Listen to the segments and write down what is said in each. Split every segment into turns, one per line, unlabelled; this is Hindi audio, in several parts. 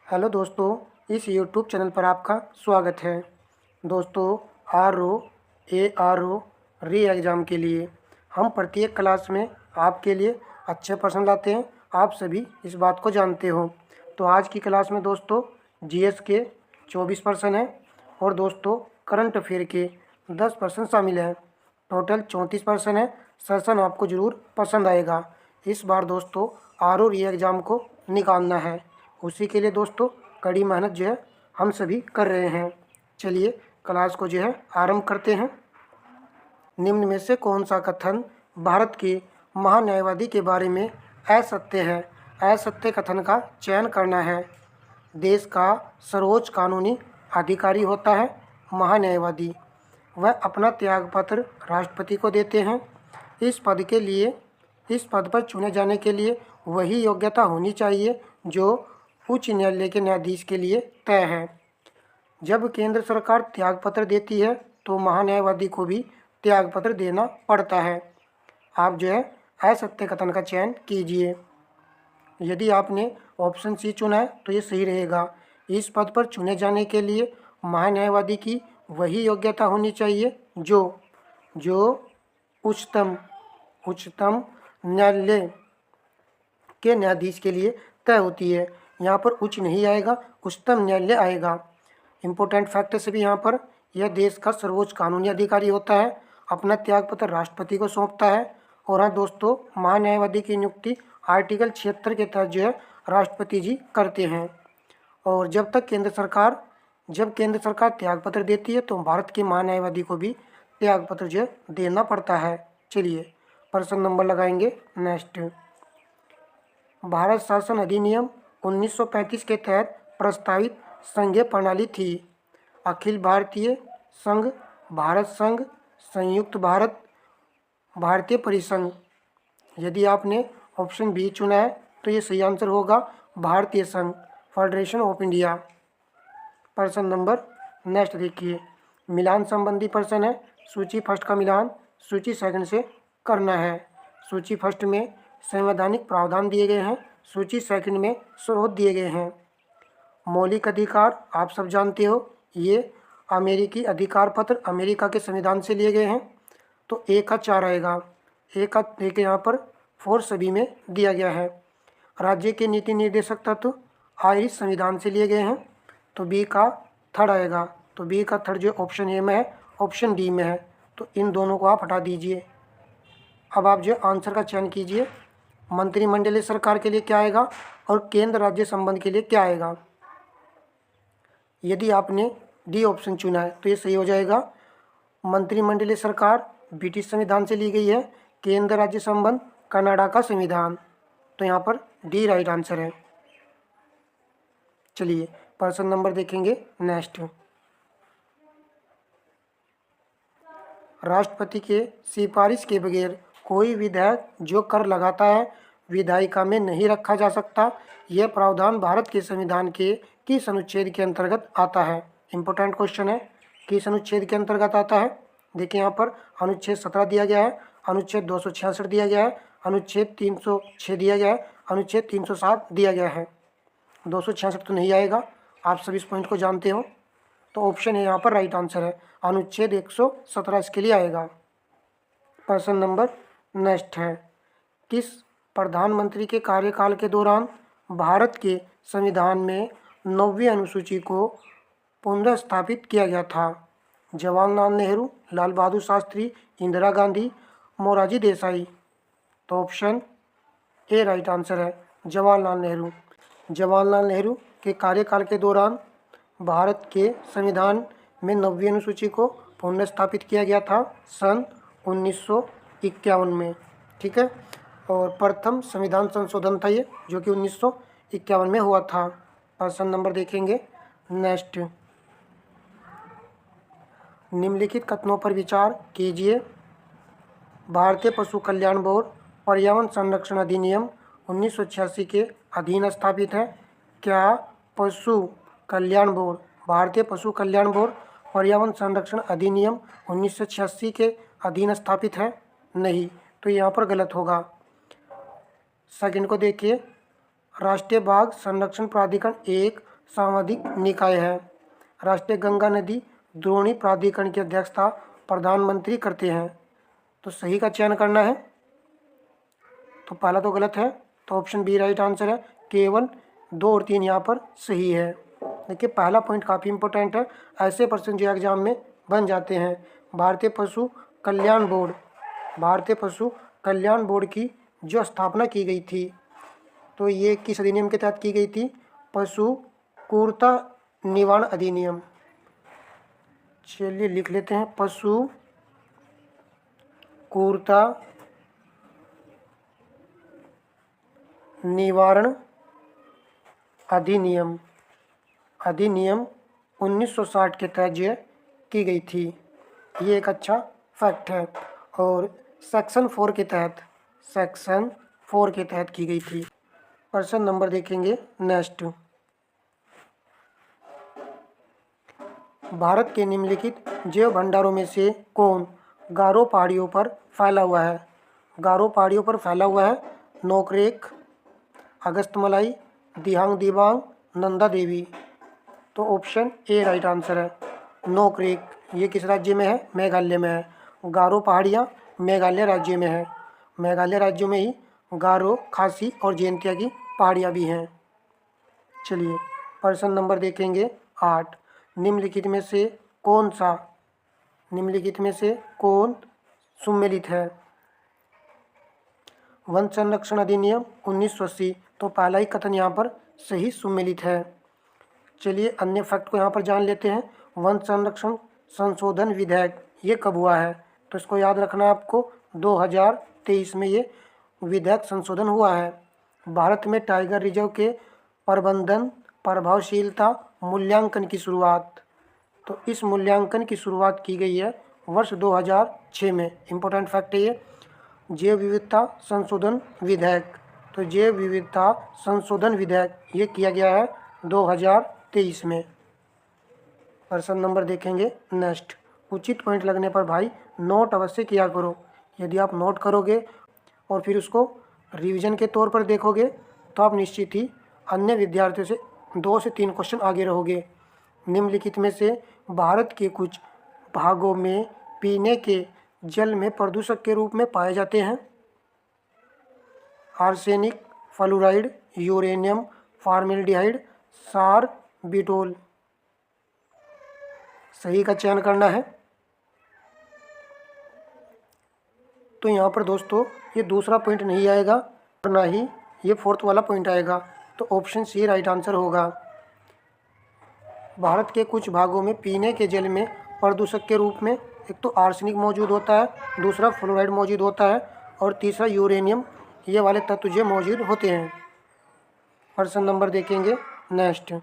हेलो दोस्तों, इस यूट्यूब चैनल पर आपका स्वागत है। दोस्तों, RO री एग्ज़ाम के लिए हम प्रत्येक क्लास में आपके लिए अच्छे प्रश्न लाते हैं। आप सभी इस बात को जानते हो। तो आज की क्लास में दोस्तों जीएस के 24 प्रश्न हैं और दोस्तों करंट अफेयर के 10 प्रश्न शामिल हैं। टोटल 34 प्रश्न है। सेशन आपको ज़रूर पसंद आएगा। इस बार दोस्तों RO री एग्ज़ाम को निकालना है। उसी के लिए दोस्तों कड़ी मेहनत जो है हम सभी कर रहे हैं। चलिए क्लास को जो है आरंभ करते हैं। निम्न में से कौन सा कथन भारत के महान्यायवादी के बारे में असत्य है? असत्य कथन का चयन करना है। देश का सर्वोच्च कानूनी अधिकारी होता है महान्यायवादी। वह अपना त्यागपत्र राष्ट्रपति को देते हैं। इस पद पर चुने जाने के लिए वही योग्यता होनी चाहिए जो उच्च न्यायालय के न्यायाधीश के लिए तय है। जब केंद्र सरकार त्यागपत्र देती है तो महान्यायवादी को भी त्यागपत्र देना पड़ता है। आप जो है असत्य कथन का चयन कीजिए। यदि आपने ऑप्शन सी चुना है तो ये सही रहेगा। इस पद पर चुने जाने के लिए महान्यायवादी की वही योग्यता होनी चाहिए जो उच्चतम न्यायालय के न्यायाधीश के लिए तय होती है। यहाँ पर उच्च नहीं आएगा, उच्चतम न्यायालय आएगा। इम्पोर्टेंट फैक्ट से भी यहाँ पर यह देश का सर्वोच्च कानूनी अधिकारी होता है, अपना त्यागपत्र राष्ट्रपति को सौंपता है। और हाँ दोस्तों, महान्यायवादी की नियुक्ति आर्टिकल 76 के तहत जो है राष्ट्रपति जी करते हैं। और जब केंद्र सरकार त्यागपत्र देती है तो भारत के महान्यायवादी को भी त्यागपत्र जो है देना पड़ता है। चलिए प्रश्न नंबर लगाएंगे नेक्स्ट। भारत शासन अधिनियम 1935 के तहत प्रस्तावित संघीय प्रणाली थी। अखिल भारतीय संघ, भारत संघ, संयुक्त भारत, भारतीय परिसंघ। यदि आपने ऑप्शन बी चुना है तो ये सही आंसर होगा भारतीय संघ, फेडरेशन ऑफ इंडिया। प्रश्न नंबर नेक्स्ट देखिए, मिलान संबंधी प्रश्न है। सूची फर्स्ट का मिलान सूची सेकंड से करना है। सूची फर्स्ट में संवैधानिक प्रावधान दिए गए हैं, सूची सेकंड में स्रोत दिए गए हैं। मौलिक अधिकार आप सब जानते हो, ये अमेरिकी अधिकार पत्र अमेरिका के संविधान से लिए गए हैं। तो ए का 4 आएगा। ए के यहाँ पर 4 सभी में दिया गया है। राज्य के नीति निर्देशक तत्व आयरिश संविधान से लिए गए हैं। तो बी का 3 आएगा। तो बी का 3 जो ऑप्शन ए में है, ऑप्शन डी में है। तो इन दोनों को आप हटा दीजिए। अब आप जो आंसर का चयन कीजिए। मंत्रिमंडलीय सरकार के लिए क्या आएगा और केंद्र राज्य संबंध के लिए क्या आएगा। यदि आपने डी ऑप्शन चुना है तो ये सही हो जाएगा। मंत्रिमंडलीय सरकार ब्रिटिश संविधान से ली गई है, केंद्र राज्य संबंध कनाडा का संविधान। तो यहाँ पर डी राइट आंसर है। चलिए प्रश्न नंबर देखेंगे नेक्स्ट। राष्ट्रपति के सिफारिश के बगैर कोई विधायक जो कर लगाता है विधायिका में नहीं रखा जा सकता। यह प्रावधान भारत के संविधान के किस अनुच्छेद के अंतर्गत आता है? इंपॉर्टेंट क्वेश्चन है, किस अनुच्छेद के अंतर्गत आता है। देखिए यहाँ पर अनुच्छेद 17 दिया गया है, अनुच्छेद 266 दिया गया है, अनुच्छेद 306 दिया गया है, अनुच्छेद 307 दिया गया है। 266 तो नहीं आएगा, आप सभी इस पॉइंट को जानते हो। तो ऑप्शन है यहाँ पर राइट आंसर है, अनुच्छेद 117 इसके लिए आएगा। प्रश्न नंबर नेक्स्ट है, किस प्रधानमंत्री के कार्यकाल के दौरान भारत के संविधान में 9वीं अनुसूची को पुनर्स्थापित किया गया था? जवाहरलाल नेहरू, लाल बहादुर शास्त्री, इंदिरा गांधी, मोरारजी देसाई। तो ऑप्शन ए राइट आंसर है, जवाहरलाल नेहरू। जवाहरलाल नेहरू के कार्यकाल के दौरान भारत के संविधान में 9वीं अनुसूची को पुनर्स्थापित किया गया था सन 1951 में। ठीक है, और प्रथम संविधान संशोधन था ये, जो कि 1951 में हुआ था। प्रश्न नंबर देखेंगे नेक्स्ट। निम्नलिखित कथनों पर विचार कीजिए। भारतीय पशु कल्याण बोर्ड पर्यावरण संरक्षण अधिनियम 1986 के अधीन स्थापित है। क्या पशु कल्याण बोर्ड, भारतीय पशु कल्याण बोर्ड पर्यावरण संरक्षण अधिनियम 1986 के अधीन स्थापित है? नहीं, तो यहाँ पर गलत होगा। सेकंड को देखिए, राष्ट्रीय बाघ संरक्षण प्राधिकरण एक सांविधिक निकाय है। राष्ट्रीय गंगा नदी द्रोणी प्राधिकरण की अध्यक्षता प्रधानमंत्री करते हैं। तो सही का चयन करना है। तो पहला तो गलत है, तो ऑप्शन बी राइट आंसर है। केवल 2 और 3 यहाँ पर सही है। देखिए पहला पॉइंट काफ़ी इंपॉर्टेंट है, ऐसे प्रश्न जो एग्जाम में बन जाते हैं। भारतीय पशु कल्याण बोर्ड, भारतीय पशु कल्याण बोर्ड की जो स्थापना की गई थी, तो ये किस अधिनियम के तहत की गई थी? पशु क्रूरता निवारण अधिनियम। चलिए लिख लेते हैं, पशु क्रूरता निवारण अधिनियम, अधिनियम 1960 के तहत जो की गई थी। ये एक अच्छा फैक्ट है। और सेक्शन 4 के तहत, सेक्शन 4 के तहत की गई थी। प्रश्न नंबर देखेंगे नेक्स्ट। भारत के निम्नलिखित जैव भंडारों में से कौन गारो पहाड़ियों पर फैला हुआ है? गारो पहाड़ियों पर फैला हुआ है। नोकरेक, अगस्तमलाई, दिहांग दिबांग, नंदा देवी। तो ऑप्शन ए राइट आंसर है, नोकरेक। ये किस राज्य में है? मेघालय में है। गारो पहाड़ियाँ मेघालय राज्य में है। मेघालय राज्य में ही गारो, खासी और जयंतिया की पहाड़ियाँ भी हैं। चलिए प्रश्न नंबर देखेंगे 8। निम्नलिखित में से कौन सा, निम्नलिखित में से कौन सम्मिलित है? वन संरक्षण अधिनियम 1980। तो पहला ही कथन यहाँ पर सही सम्मिलित है। चलिए अन्य फैक्ट को यहाँ पर जान लेते हैं। वन संरक्षण संशोधन विधेयक ये कब हुआ है? तो इसको याद रखना है आपको, 2023 में ये विधेयक संशोधन हुआ है। भारत में टाइगर रिजर्व के प्रबंधन, प्रभावशीलता, मूल्यांकन की शुरुआत, तो इस मूल्यांकन की शुरुआत की गई है वर्ष 2006 में। इम्पोर्टेंट फैक्ट है ये। जैव विविधता संशोधन विधेयक, तो जैव विविधता संशोधन विधेयक ये किया गया है 2023 में। प्रश्न नंबर देखेंगे नेक्स्ट। उचित पॉइंट लगने पर भाई नोट अवश्य किया करो। यदि आप नोट करोगे और फिर उसको रिवीजन के तौर पर देखोगे तो आप निश्चित ही अन्य विद्यार्थियों से 2 से 3 क्वेश्चन आगे रहोगे। निम्नलिखित में से भारत के कुछ भागों में पीने के जल में प्रदूषक के रूप में पाए जाते हैं? Arsenic, fluoride, uranium, formaldehyde, sorbitol. सही का चयन करना है। तो यहाँ पर दोस्तों ये दूसरा पॉइंट नहीं आएगा और ना ही ये फोर्थ वाला पॉइंट आएगा। तो ऑप्शन सी राइट आंसर होगा। भारत के कुछ भागों में पीने के जल में प्रदूषक के रूप में एक तो आर्सेनिक मौजूद होता है, दूसरा फ्लोराइड मौजूद होता है और तीसरा यूरेनियम, ये वाले तत्व जो मौजूद होते हैं। प्रश्न नंबर देखेंगे नेक्स्ट।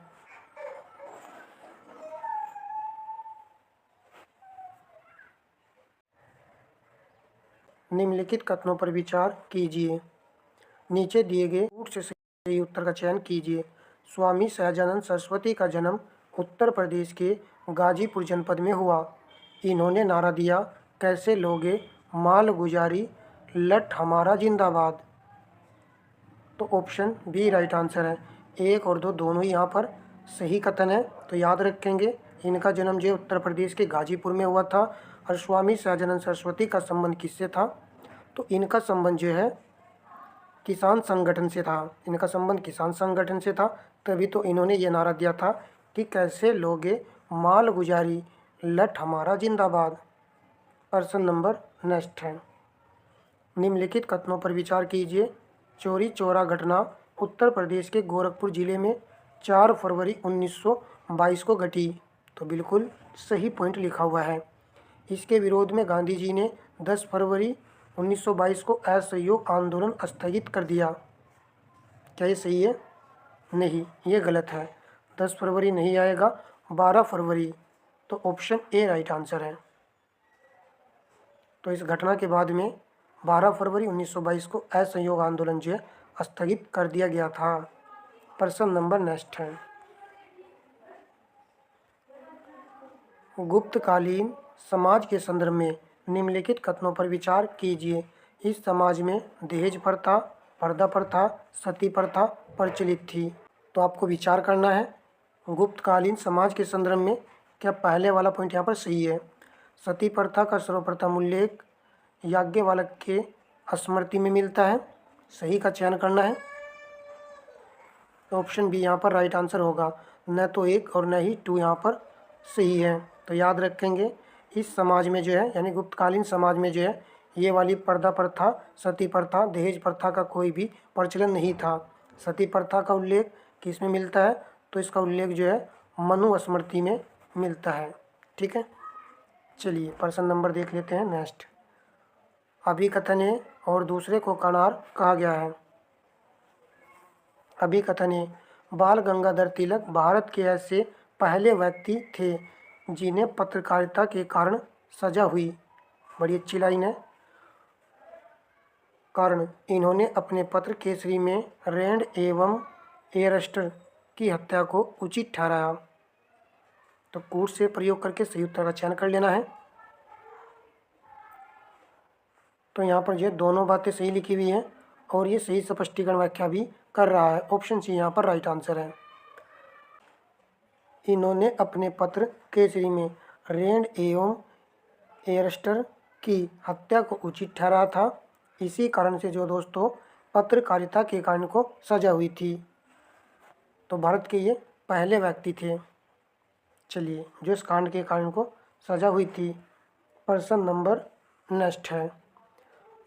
निम्नलिखित कथनों पर विचार कीजिए। नीचे दिए गए रूट से सही उत्तर का चयन कीजिए। स्वामी सहजानंद सरस्वती का जन्म उत्तर प्रदेश के गाजीपुर जनपद में हुआ। इन्होंने नारा दिया, कैसे लोगे माल गुजारी, लठ हमारा जिंदाबाद। तो ऑप्शन बी राइट आंसर है। 1 और 2 दोनों ही यहाँ पर सही कथन है। तो याद रखेंगे इनका जन्म जो उत्तर प्रदेश के गाजीपुर में हुआ था। और स्वामी सहजानंद सरस्वती का संबंध किससे था? तो इनका संबंध जो है किसान संगठन से था। इनका संबंध किसान संगठन से था, तभी तो इन्होंने ये नारा दिया था कि कैसे लोगे माल गुजारी, लठ हमारा जिंदाबाद। प्रश्न नंबर नेक्स्ट है। निम्नलिखित कथनों पर विचार कीजिए। चोरी चौरा घटना उत्तर प्रदेश के गोरखपुर जिले में 4 फरवरी 1922 को घटी। तो बिल्कुल सही पॉइंट लिखा हुआ है। इसके विरोध में गांधी जी ने 10 फरवरी 1922 को असहयोग आंदोलन स्थगित कर दिया। क्या ये सही है? नहीं, ये गलत है। 10 फरवरी नहीं आएगा, 12 फरवरी। तो ऑप्शन ए राइट आंसर है। तो इस घटना के बाद में 12 फरवरी 1922 को असहयोग आंदोलन जो है स्थगित कर दिया गया था। प्रश्न नंबर नेक्स्ट है। गुप्तकालीन समाज के संदर्भ में निम्नलिखित कथनों पर विचार कीजिए। इस समाज में दहेज प्रथा, पर्दा प्रथा, सती प्रथा प्रचलित थी। तो आपको विचार करना है गुप्तकालीन समाज के संदर्भ में क्या पहले वाला पॉइंट यहाँ पर सही है। सती प्रथा का सर्वप्रथम उल्लेख याज्ञवल्क्य के स्मृति में मिलता है, सही का चयन करना है। तो ऑप्शन बी यहाँ पर राइट आंसर होगा, न तो 1 और न ही 2 यहाँ पर सही है। तो याद रखेंगे इस समाज में जो है यानी गुप्तकालीन समाज में जो है ये वाली पर्दा प्रथा, सती प्रथा, दहेज प्रथा का कोई भी प्रचलन नहीं था। सती प्रथा का उल्लेख किस में मिलता है, तो इसका उल्लेख जो है मनुस्मृति में मिलता है। ठीक है, चलिए प्रश्न नंबर देख लेते हैं नेक्स्ट। अभिकथने और दूसरे को कणार कहा गया है। अभिकथने बाल गंगाधर तिलक भारत के ऐसे पहले व्यक्ति थे जिन्हें पत्रकारिता के कारण सजा हुई। बड़ी अच्छी लाइन है। कारण इन्होंने अपने पत्र केसरी में रैंड एवं एरस्टर की हत्या को उचित ठहराया। तो कूट से प्रयोग करके सही उत्तर का चयन कर लेना है। तो यहाँ पर जो दोनों बातें सही लिखी हुई हैं और ये सही स्पष्टीकरण व्याख्या भी कर रहा है। ऑप्शन सी यहाँ पर राइट आंसर है। इन्होंने अपने पत्र केसरी में रैंड एवं एरस्टर की हत्या को उचित ठहराया था। इसी कारण से जो दोस्तों पत्रकारिता के कारण को सजा हुई थी। तो भारत के ये पहले व्यक्ति थे, चलिए, जो इस कांड के कारण को सजा हुई थी। प्रश्न नंबर नेक्स्ट है।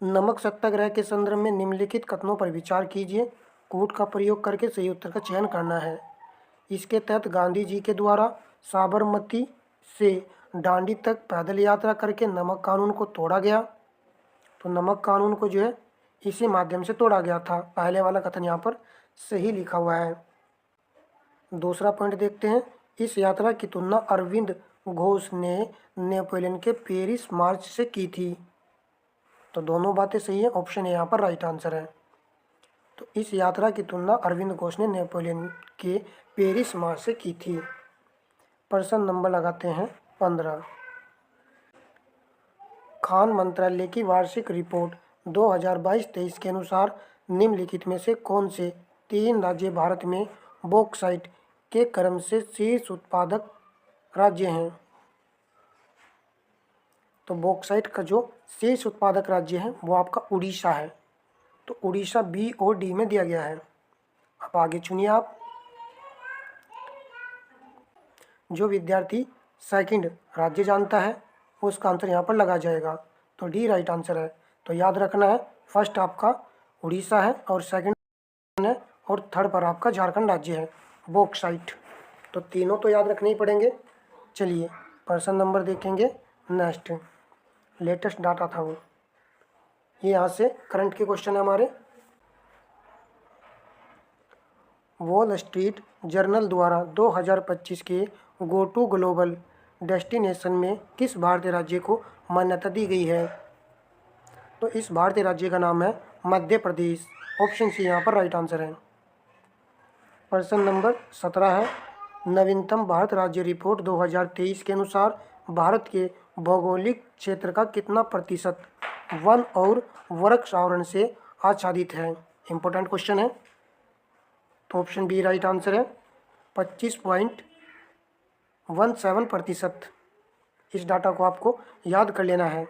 नमक सत्याग्रह के संदर्भ में निम्नलिखित कथनों पर विचार कीजिए। कूट का प्रयोग करके सही उत्तर का चयन करना है। इसके तहत गांधी जी के द्वारा साबरमती से डांडी तक पैदल यात्रा करके नमक कानून को तोड़ा गया। तो नमक कानून को जो है इसी माध्यम से तोड़ा गया था। पहले वाला कथन यहाँ पर सही लिखा हुआ है। दूसरा पॉइंट देखते हैं। इस यात्रा की तुलना अरविंद घोष ने नेपोलियन के पेरिस मार्च से की थी। तो दोनों बातें सही है। ऑप्शन ए यहाँ पर राइट आंसर है। तो इस यात्रा की तुलना अरविंद घोष ने नेपोलियन के पेरिस मार्च से की थी। प्रश्न नंबर लगाते हैं 15। खान मंत्रालय की वार्षिक रिपोर्ट 2022-23 के अनुसार निम्नलिखित में से कौन से 3 राज्य भारत में बॉक्साइट के क्रम से शीर्ष उत्पादक राज्य हैं। तो बॉक्साइट का जो शीर्ष उत्पादक राज्य है वो आपका उड़ीसा है। तो उड़ीसा बी और डी में दिया गया है। अब आगे चुनिए आप। जो विद्यार्थी सेकंड राज्य जानता है उसका आंसर यहाँ पर लगा जाएगा। तो डी राइट आंसर है। तो याद रखना है, फर्स्ट आपका उड़ीसा है और सेकंड है और थर्ड पर आपका झारखंड राज्य है बॉक्साइट। तो तीनों तो याद रखने ही पड़ेंगे। चलिए प्रश्न नंबर देखेंगे नेक्स्ट। लेटेस्ट डाटा था वो, ये यहाँ से करंट के क्वेश्चन है हमारे। वॉल स्ट्रीट जर्नल द्वारा 2025 के गो टू ग्लोबल डेस्टिनेशन में किस भारतीय राज्य को मान्यता दी गई है। तो इस भारतीय राज्य का नाम है मध्य प्रदेश। ऑप्शन सी यहाँ पर राइट आंसर है। प्रश्न नंबर 17 है। नवीनतम भारत राज्य रिपोर्ट 2023 के अनुसार भारत के भौगोलिक क्षेत्र का कितना प्रतिशत वन और वृक्ष आवरण से आच्छादित है। इम्पोर्टेंट क्वेश्चन है। तो ऑप्शन बी राइट आंसर है। 25.17%। इस डाटा को आपको याद कर लेना है।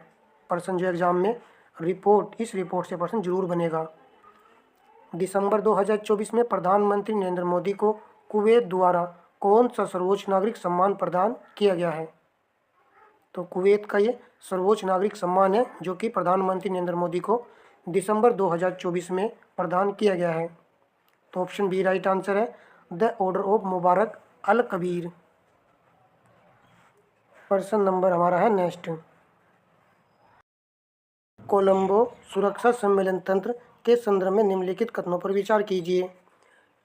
प्रश्न जो एग्जाम में इस रिपोर्ट से प्रश्न जरूर बनेगा। दिसंबर 2024 में प्रधानमंत्री नरेंद्र मोदी को कुवैत द्वारा कौन सा सर्वोच्च नागरिक सम्मान प्रदान किया गया है। तो कुवैत का ये सर्वोच्च नागरिक सम्मान है जो कि प्रधानमंत्री नरेंद्र मोदी को दिसंबर 2024 में प्रदान किया गया है। तो ऑप्शन बी राइट आंसर है, द ऑर्डर ऑफ मुबारक अल कबीर। प्रश्न नंबर हमारा है नेक्स्ट। कोलंबो सुरक्षा सम्मेलन तंत्र के संदर्भ में निम्नलिखित कथनों पर विचार कीजिए।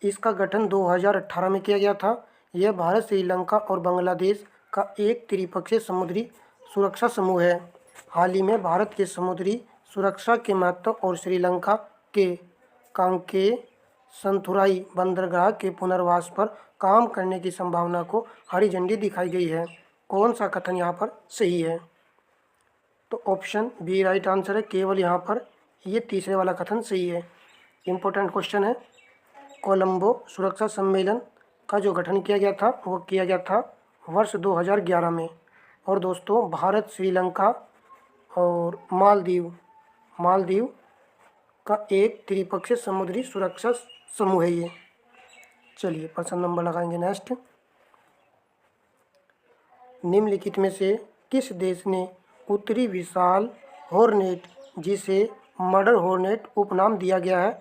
इसका गठन 2018 में किया गया था। यह भारत, श्रीलंका और बांग्लादेश का एक त्रिपक्षीय समुद्री सुरक्षा समूह है। हाल ही में भारत के समुद्री सुरक्षा के महत्व और श्रीलंका के कांके संथुराई बंदरगाह के पुनर्वास पर काम करने की संभावना को हरी झंडी दिखाई गई है। कौन सा कथन यहाँ पर सही है। तो ऑप्शन बी राइट आंसर है। केवल यहाँ पर ये तीसरे वाला कथन सही है। इम्पोर्टेंट क्वेश्चन है। कोलंबो सुरक्षा सम्मेलन का जो गठन किया गया था वो किया गया था वर्ष 2011 में। और दोस्तों भारत, श्रीलंका और मालदीव का एक त्रिपक्षीय समुद्री सुरक्षा समूह है ये। चलिए प्रश्न नंबर लगाएंगे नेक्स्ट। निम्नलिखित में से किस देश ने उत्तरी विशाल हॉर्नेट, जिसे मर्डर हॉर्नेट उपनाम दिया गया है,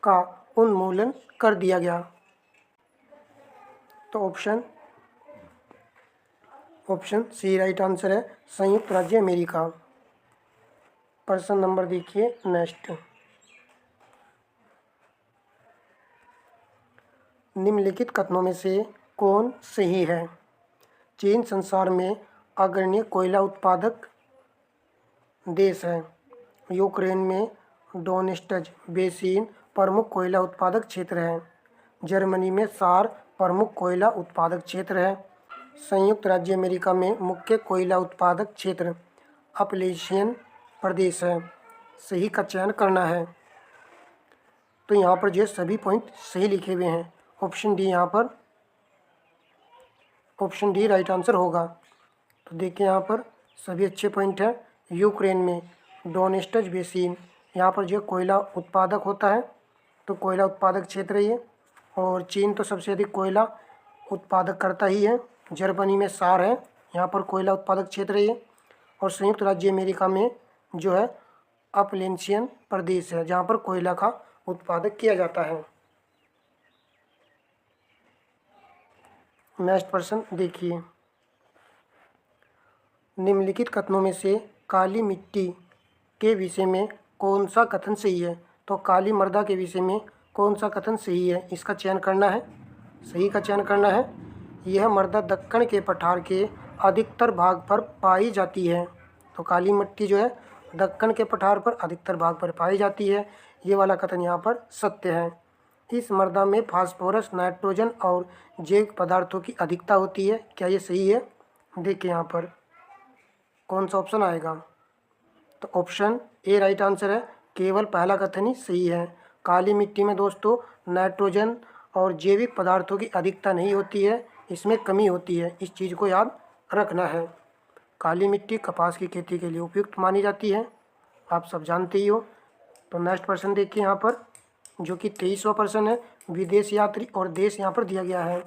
का उन्मूलन कर दिया गया? तो ऑप्शन सी राइट आंसर है, संयुक्त राज्य अमेरिका। प्रश्न नंबर देखिए नेक्स्ट। निम्नलिखित कथनों में से कौन सही है? चीन संसार में अग्रणी कोयला उत्पादक देश है। यूक्रेन में डोनेस्टज बेसिन प्रमुख कोयला उत्पादक क्षेत्र है। जर्मनी में सार प्रमुख कोयला उत्पादक क्षेत्र है। संयुक्त राज्य अमेरिका में मुख्य कोयला उत्पादक क्षेत्र अपलेशियन प्रदेश है। सही का चयन करना है। तो यहाँ पर जो सभी पॉइंट सही लिखे हुए हैं। ऑप्शन डी यहाँ पर, ऑप्शन डी राइट आंसर होगा। तो देखिए यहाँ पर सभी अच्छे पॉइंट हैं। यूक्रेन में डोनेस्टज बेसिन, यहाँ पर जो कोयला उत्पादक होता है, तो कोयला उत्पादक क्षेत्र है ये। और चीन तो सबसे अधिक कोयला उत्पादक करता ही है। जर्मनी में सार है, यहाँ पर कोयला उत्पादक क्षेत्र है ये। और संयुक्त राज्य अमेरिका में जो है अपलेशियन प्रदेश है, जहाँ पर कोयला का उत्पादक किया जाता है। नेक्स्ट प्रश्न देखिए। निम्नलिखित कथनों में से काली मिट्टी के विषय में कौन सा कथन सही है? तो काली मृदा के विषय में कौन सा कथन सही है, इसका चयन करना है। सही का चयन करना है। यह मृदा दक्कन के पठार के अधिकतर भाग पर पाई जाती है। तो काली मिट्टी जो है दक्कन के पठार पर अधिकतर भाग पर पाई जाती है। ये वाला कथन यहाँ पर सत्य है। इस मृदा में फास्फोरस, नाइट्रोजन और जैविक पदार्थों की अधिकता होती है। क्या ये सही है? देखिए यहाँ पर कौन सा ऑप्शन आएगा। तो ऑप्शन ए राइट आंसर है, केवल पहला कथन ही सही है। काली मिट्टी में दोस्तों नाइट्रोजन और जैविक पदार्थों की अधिकता नहीं होती है, इसमें कमी होती है। इस चीज़ को याद रखना है। काली मिट्टी कपास की खेती के लिए उपयुक्त मानी जाती है, आप सब जानते ही हो। तो नेक्स्ट प्रश्न देखिए यहाँ पर, जो कि 23वां प्रश्न है। विदेश यात्री और देश यहाँ पर दिया गया है।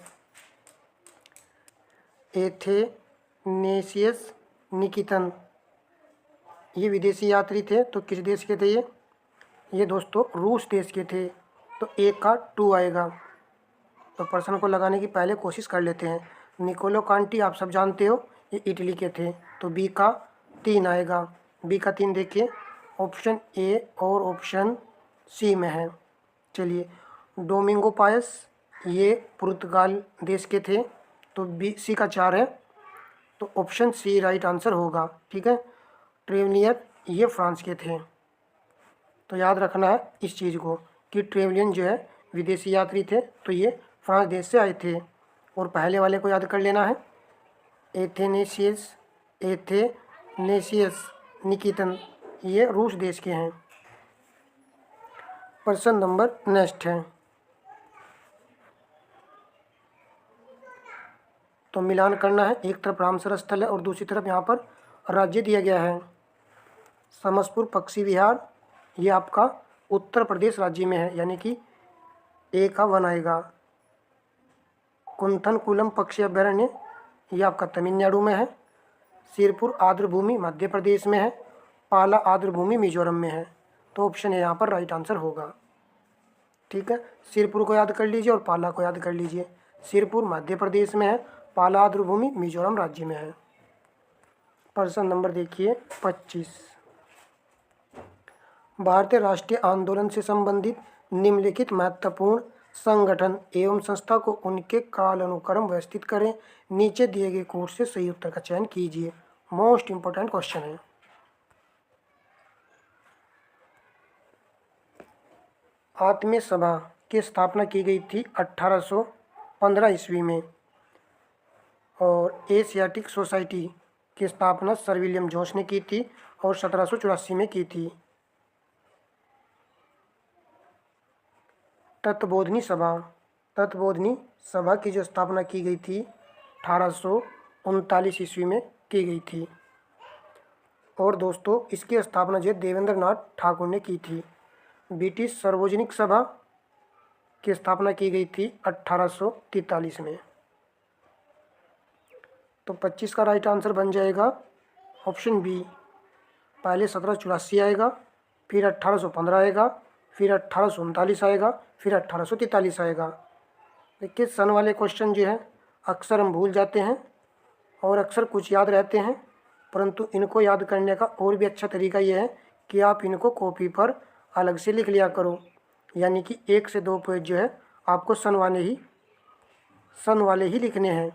एथेनेसियस निकितन, ये विदेशी यात्री थे। तो किस देश के थे ये दोस्तों रूस देश के थे। तो एक का 2 आएगा। तो प्रश्न को लगाने की पहले कोशिश कर लेते हैं। निकोलो कांटी आप सब जानते हो, ये इटली के थे। तो बी का 3 आएगा। बी का 3 देखिए, ऑप्शन ए और ऑप्शन सी में है। चलिए, डोमिंगो पायस, ये पुर्तगाल देश के थे। तो बी सी का 4 है। तो ऑप्शन सी राइट आंसर होगा। ठीक है। ट्रेवलियर, ये फ्रांस के थे। तो याद रखना है इस चीज़ को कि ट्रेवलियन जो है विदेशी यात्री थे, तो ये फ्रांस देश से आए थे। और पहले वाले को याद कर लेना है, एथेनेसियस निकितन, ये रूस देश के हैं। प्रश्न नंबर नेक्स्ट है। तो मिलान करना है। एक तरफ रामसर स्थल है और दूसरी तरफ यहाँ पर राज्य दिया गया है। समसपुर पक्षी विहार, ये आपका उत्तर प्रदेश राज्य में है, यानी कि ए का 1 आएगा। कुंथनकुलम पक्षी अभ्यारण्य, ये आपका तमिलनाडु में है। सिरपुर आर्द्रभूमि मध्य प्रदेश में है। पाला आर्द्रभूमि मिजोरम में है। तो ऑप्शन ए यहाँ पर राइट आंसर होगा। ठीक है, सिरपुर को याद कर लीजिए और पाला को याद कर लीजिए। सिरपुर मध्य प्रदेश में है, पाला आर्द्रभूमि मिजोरम राज्य में है। प्रश्न नंबर देखिए 25। भारतीय राष्ट्रीय आंदोलन से संबंधित निम्नलिखित महत्वपूर्ण संगठन एवं संस्था को उनके कालानुक्रम व्यवस्थित करें। नीचे दिए गए कोर्स से सही उत्तर का चयन कीजिए। मोस्ट इंपोर्टेंट क्वेश्चन है। आत्मीय सभा की स्थापना की गई थी 1815 ईस्वी में। और एशियाटिक सोसाइटी की स्थापना सर विलियम जोन्स ने की थी और 1784 में की थी। तत्वबोधिनी सभा तत्वबोधिनी सभा की जो स्थापना की गई थी 1839 ईस्वी में की गई थी। और दोस्तों इसकी स्थापना जो देवेंद्र नाथ ठाकुर ने की थी। ब्रिटिश सार्वजनिक सभा की स्थापना की गई थी 1843 में। तो 25 का राइट आंसर बन जाएगा ऑप्शन बी। पहले 1784 आएगा, फिर 1815 आएगा, फिर 1839 आएगा, फिर 1843 आएगा। देखिए सन वाले क्वेश्चन जो है अक्सर हम भूल जाते हैं और अक्सर कुछ याद रहते हैं, परंतु इनको याद करने का और भी अच्छा तरीका ये है कि आप इनको कॉपी पर अलग से लिख लिया करो। यानी कि 1 से 2 पेज जो है आपको सन वाले ही लिखने हैं,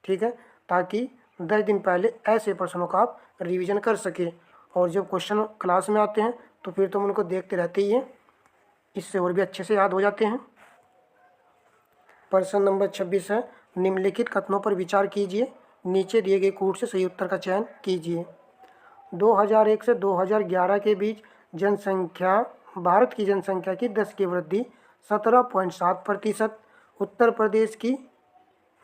ठीक है, ताकि 10 दिन पहले ऐसे प्रश्नों का आप रिवीजन कर सके। और जब क्वेश्चन क्लास में आते हैं तो फिर तुम उनको देखते रहते ही हैं, इससे और भी अच्छे से याद हो जाते हैं। प्रश्न नंबर 26 है, निम्नलिखित कथनों पर विचार कीजिए, नीचे दिए गए कूट से सही उत्तर का चयन कीजिए। 2001 से 2011 के बीच भारत की जनसंख्या की 10 की वृद्धि 17.7%, उत्तर प्रदेश की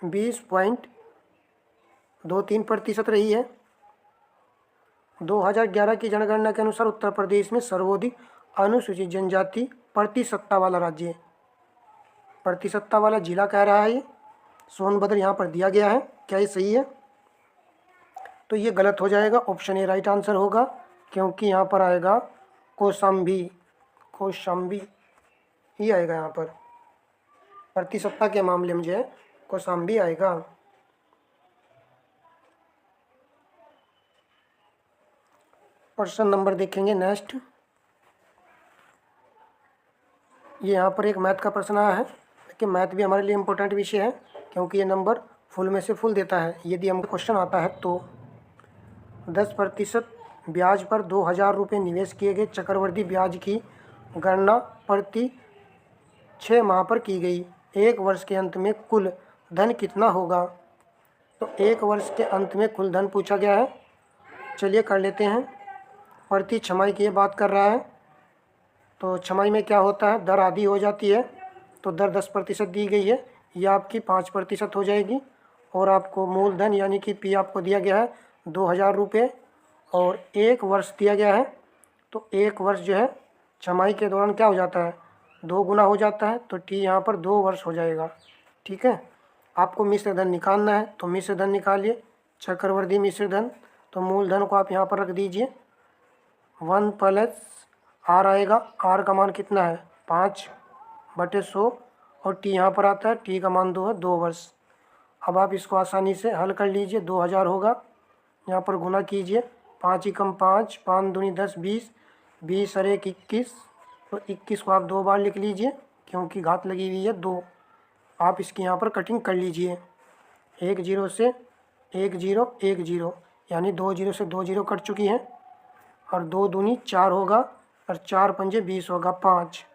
20.23% रही है। 2011 की जनगणना के अनुसार उत्तर प्रदेश में सर्वाधिक अनुसूचित जनजाति प्रतिसत्ता वाला राज्य है। प्रतिसत्ता वाला जिला कह रहा है ये, सोनभद्र यहाँ पर दिया गया है। क्या ये सही है? तो ये गलत हो जाएगा, ऑप्शन ए राइट आंसर होगा, क्योंकि यहाँ पर आएगा कौशाम्बी ही आएगा। यहाँ पर प्रतिसत्ता के मामले में जो है कौशाम्बी आएगा। प्रश्न नंबर देखेंगे नेक्स्ट। ये यहाँ पर एक मैथ का प्रश्न आया है कि मैथ भी हमारे लिए इम्पोर्टेंट विषय है, क्योंकि ये नंबर फुल में से फुल देता है। यदि हम क्वेश्चन आता है तो 10% ब्याज पर 2000 रुपये निवेश किए गए चक्रवृद्धि ब्याज की गणना प्रति 6 माह पर की गई। 1 वर्ष के अंत में कुल धन कितना होगा? तो 1 वर्ष के अंत में कुल धन पूछा गया है। चलिए कर लेते हैं। प्रति छमाही की ये बात कर रहा है, तो छमाही में क्या होता है, दर आधी हो जाती है, तो दर 10% दी गई है, यह आपकी 5% हो जाएगी। और आपको मूलधन यानी कि पी आपको दिया गया है 2000 रुपये, और 1 वर्ष दिया गया है। तो 1 वर्ष जो है छमाही के दौरान क्या हो जाता है, 2 गुना हो जाता है, तो टी यहाँ पर 2 वर्ष हो जाएगा। ठीक है, आपको मिश्र धन निकालना है, तो मिश्र धन निकालिए, चक्रवृद्धि मिश्र धन। तो मूलधन को आप यहाँ पर रख दीजिए, 1 प्लस आर आएगा। आर का मान कितना है, 5/100, और टी यहाँ पर आता है, टी का मान 2 है, 2 वर्ष। अब आप इसको आसानी से हल कर लीजिए, 2000 होगा, यहाँ पर गुना कीजिए, 5 एकम 5, 5 दूनी 10, 20, 20 और 1 21, तो 21 को आप 2 बार लिख लीजिए, क्योंकि घात लगी हुई है 2। आप इसकी यहाँ पर कटिंग कर लीजिए, 1 0 से 1 0 1 0, यानी 2 0 से 2 0 कट चुकी है, और 2 दूनी 4 होगा, और 4 पंजे 20 होगा 5।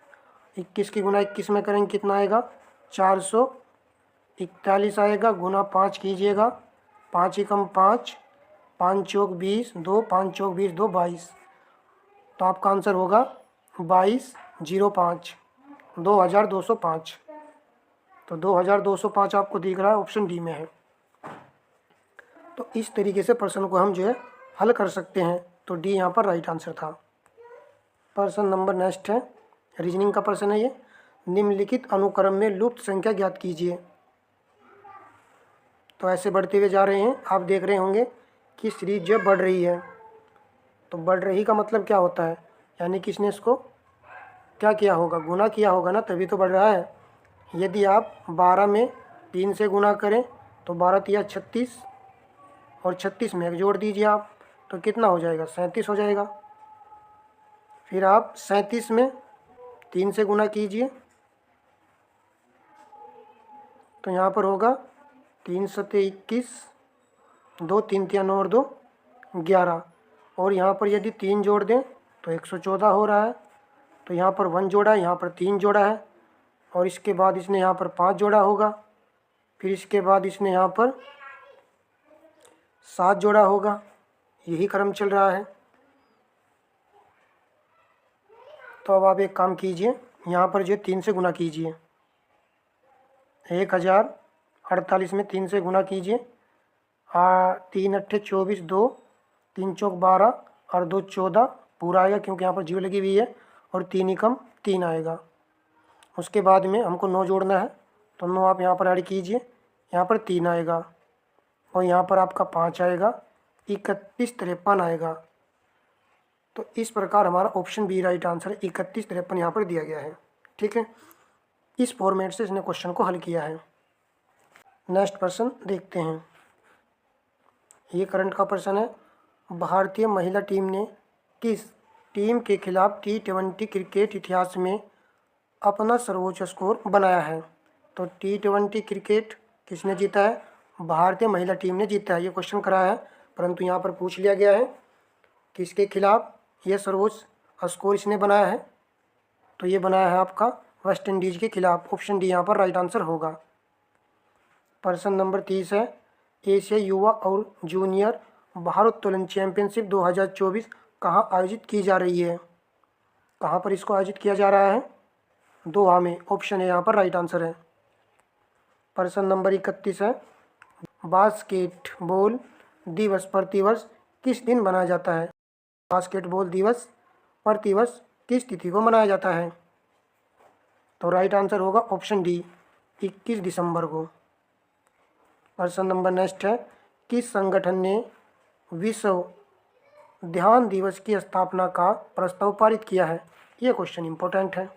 21 की गुना 21 में करेंगे कितना आएगा, 441 आएगा। गुना 5 कीजिएगा, 5 एकम 5, 5 चौक 20, 2 5 चौक 20, 2 22। तो आपका आंसर होगा 2205, 2205। तो 2205 आपको दिख रहा है, ऑप्शन डी में है। तो इस तरीके से प्रश्न को हम जो है हल कर सकते हैं, तो डी यहाँ पर राइट आंसर था। प्रश्न नंबर नेक्स्ट है, रीजनिंग का प्रश्न है ये। निम्नलिखित अनुक्रम में लुप्त संख्या ज्ञात कीजिए। तो ऐसे बढ़ते हुए जा रहे हैं, आप देख रहे होंगे कि सीरीज जो बढ़ रही है, तो बढ़ रही का मतलब क्या होता है, यानी कि इसने इसको क्या किया होगा, गुना किया होगा ना, तभी तो बढ़ रहा है। यदि आप 12 में 3 से गुना करें तो 12 तिया 36, और 36 में 1 जोड़ दीजिए आप, तो कितना हो जाएगा, 37 हो जाएगा। फिर आप 37 में 3 से गुना कीजिए, तो यहाँ पर होगा 3 सत्ते 21, 2 3 तिया 9 और 2 11, और यहाँ पर यदि 3 जोड़ दें तो 114 हो रहा है। तो यहाँ पर 1 जोड़ा है, यहाँ पर 3 जोड़ा है, और इसके बाद इसने यहाँ पर 5 जोड़ा होगा, फिर इसके बाद इसने यहाँ पर 7 जोड़ा होगा, यही क्रम चल रहा है। तो अब आप एक काम कीजिए, यहाँ पर जो 3 से गुना कीजिए, 1048 में 3 से गुना कीजिए। 3 अट्ठे 24, 2 3 चौक 12 और 2 14 पूरा आएगा क्योंकि यहाँ पर जीरो लगी हुई है, और 3 एकम 3 आएगा। उसके बाद में हमको 9 जोड़ना है, तो 9 आप यहाँ पर ऐड कीजिए, यहाँ पर 3 आएगा और यहाँ पर आपका 5 आएगा, 31 53 आएगा। तो इस प्रकार हमारा ऑप्शन बी राइट आंसर है, 31 53 यहाँ पर दिया गया है। ठीक है, इस फॉर्मेट से इसने क्वेश्चन को हल किया है। नेक्स्ट प्रश्न देखते हैं। ये करंट का प्रश्न है। भारतीय महिला टीम ने किस टीम के खिलाफ T20 क्रिकेट इतिहास में अपना सर्वोच्च स्कोर बनाया है? तो T20 क्रिकेट किसने जीता है? भारतीय महिला टीम ने जीता है। ये क्वेश्चन कराया है, परंतु यहाँ पर पूछ लिया गया है किसके खिलाफ यह सर्वोच्च स्कोर इसने बनाया है। तो ये बनाया है आपका वेस्ट इंडीज़ के खिलाफ। ऑप्शन डी यहाँ पर राइट आंसर होगा। प्रश्न नंबर 30 है। एशिया युवा और जूनियर भारोत्तोलन चैंपियनशिप 2024 कहाँ आयोजित की जा रही है? कहाँ पर इसको आयोजित किया जा रहा है? दोहा में। ऑप्शन ए यहाँ पर राइट आंसर है। प्रश्न नंबर 31 है। बास्केटबॉल दिवस प्रतिवर्ष किस दिन मनाया जाता है? बास्केटबॉल दिवस प्रतिवर्ष किस तिथि को मनाया जाता है? तो राइट आंसर होगा ऑप्शन डी, 21 दिसंबर को। प्रश्न नंबर नेक्स्ट है। किस संगठन ने विश्व ध्यान दिवस की स्थापना का प्रस्ताव पारित किया है? ये क्वेश्चन इंपॉर्टेंट है।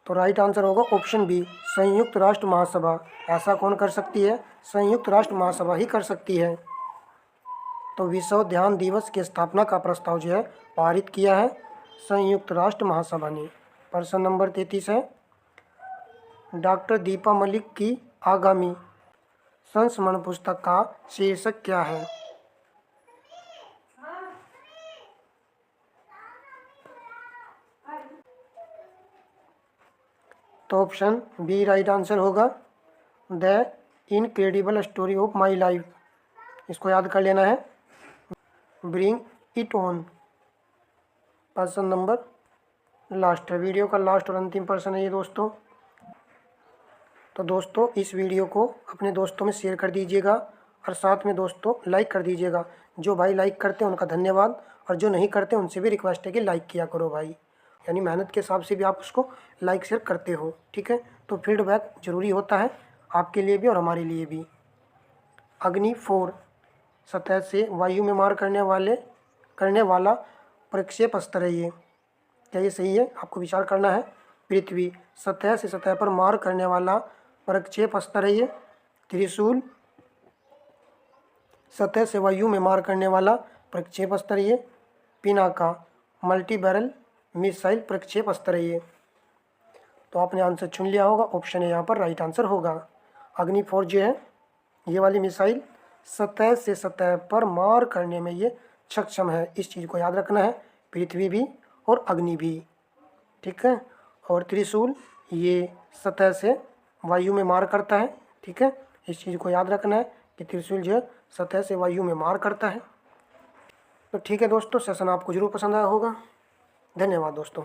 तो राइट आंसर होगा ऑप्शन बी, संयुक्त राष्ट्र महासभा। ऐसा कौन कर सकती है? संयुक्त राष्ट्र महासभा ही कर सकती है। तो विश्व ध्यान दिवस की स्थापना का प्रस्ताव जो है पारित किया है संयुक्त राष्ट्र महासभा ने। प्रश्न नंबर 33 है। डॉक्टर दीपा मलिक की आगामी संस्मरण पुस्तक का शीर्षक क्या है? तो ऑप्शन बी राइट आंसर होगा, the incredible story of my life. इसको याद कर लेना है, ब्रिंग इट ऑन। प्रश्न नंबर लास्ट है, वीडियो का लास्ट और अंतिम प्रश्न है ये दोस्तों। तो दोस्तों इस वीडियो को अपने दोस्तों में शेयर कर दीजिएगा और साथ में दोस्तों लाइक कर दीजिएगा। जो भाई लाइक करते हैं उनका धन्यवाद, और जो नहीं करते उनसे भी रिक्वेस्ट है कि लाइक किया करो भाई, यानी मेहनत के हिसाब से भी आप उसको लाइक शेयर करते हो। ठीक है, तो फीडबैक ज़रूरी होता है आपके लिए भी और हमारे लिए भी। अग्नि 4 सतह से वायु में मार करने वाला प्रक्षेप अस्त्र है ये। क्या ये सही है? आपको विचार करना है। पृथ्वी सतह से सतह पर मार करने वाला प्रक्षेप अस्त्र है ये। त्रिशूल सतह से वायु में मार करने वाला प्रक्षेप अस्त्र है ये। पिनाका मल्टी बैरल मिसाइल प्रक्षेप अस्त्र है ये। तो आपने आंसर चुन लिया होगा, ऑप्शन है यहाँ पर राइट आंसर होगा। अग्नि 4 जो है ये वाली मिसाइल सतह से सतह पर मार करने में ये सक्षम है। इस चीज़ को याद रखना है, पृथ्वी भी और अग्नि भी। ठीक है, और त्रिशूल ये सतह से वायु में मार करता है। ठीक है, इस चीज़ को याद रखना है कि त्रिशूल जो है सतह से वायु में मार करता है। तो ठीक है दोस्तों, सेशन आपको जरूर पसंद आया होगा। धन्यवाद दोस्तों।